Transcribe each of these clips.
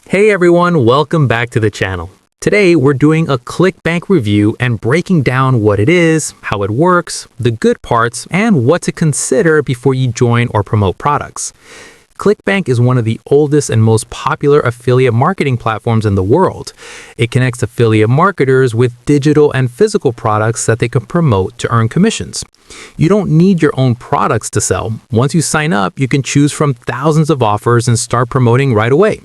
Hey everyone, welcome back to the channel. Today we're doing a ClickBank review and breaking down what it is, how it works, the good parts, and what to consider before you join or promote products. ClickBank is one of the oldest and most popular affiliate marketing platforms in the world. It connects affiliate marketers with digital and physical products that they can promote to earn commissions. You don't need your own products to sell. Once you sign up, you can choose from thousands of offers and start promoting right away.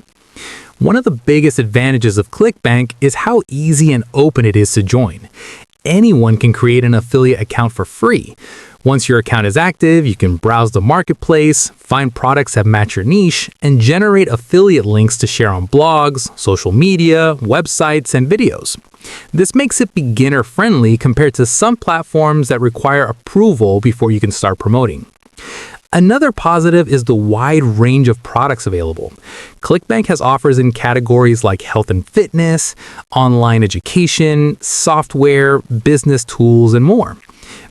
One of the biggest advantages of ClickBank is how easy and open it is to join. Anyone can create an affiliate account for free. Once your account is active, you can browse the marketplace, find products that match your niche, and generate affiliate links to share on blogs, social media, websites, and videos. This makes it beginner-friendly compared to some platforms that require approval before you can start promoting. Another positive is the wide range of products available. ClickBank has offers in categories like health and fitness, online education, software, business tools, and more.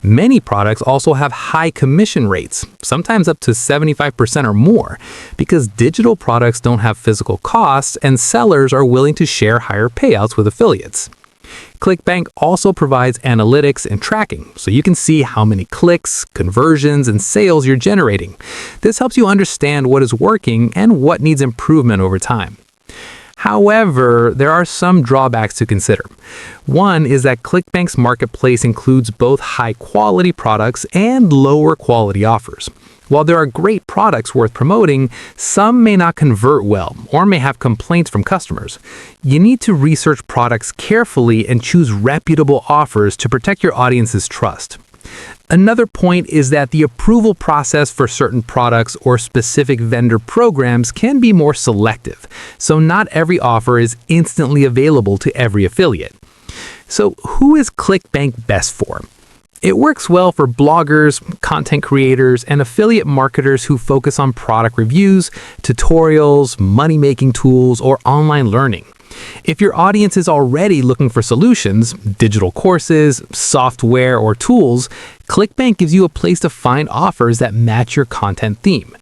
Many products also have high commission rates, sometimes up to 75% or more, because digital products don't have physical costs and sellers are willing to share higher payouts with affiliates. ClickBank also provides analytics and tracking, so you can see how many clicks, conversions, and sales you're generating. This helps you understand what is working and what needs improvement over time. However, there are some drawbacks to consider. One is that ClickBank's marketplace includes both high-quality products and lower-quality offers. While there are great products worth promoting, some may not convert well or may have complaints from customers. You need to research products carefully and choose reputable offers to protect your audience's trust. Another point is that the approval process for certain products or specific vendor programs can be more selective, so not every offer is instantly available to every affiliate. So who is ClickBank best for? It works well for bloggers, content creators, and affiliate marketers who focus on product reviews, tutorials, money-making tools, or online learning. If your audience is already looking for solutions, digital courses, software, or tools, ClickBank gives you a place to find offers that match your content theme.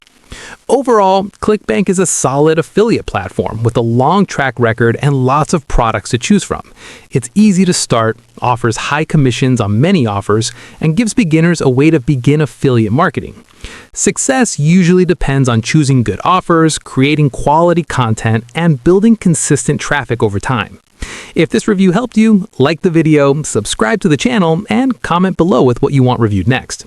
Overall, ClickBank is a solid affiliate platform with a long track record and lots of products to choose from. It's easy to start, offers high commissions on many offers, and gives beginners a way to begin affiliate marketing. Success usually depends on choosing good offers, creating quality content, and building consistent traffic over time. If this review helped you, like the video, subscribe to the channel, and comment below with what you want reviewed next.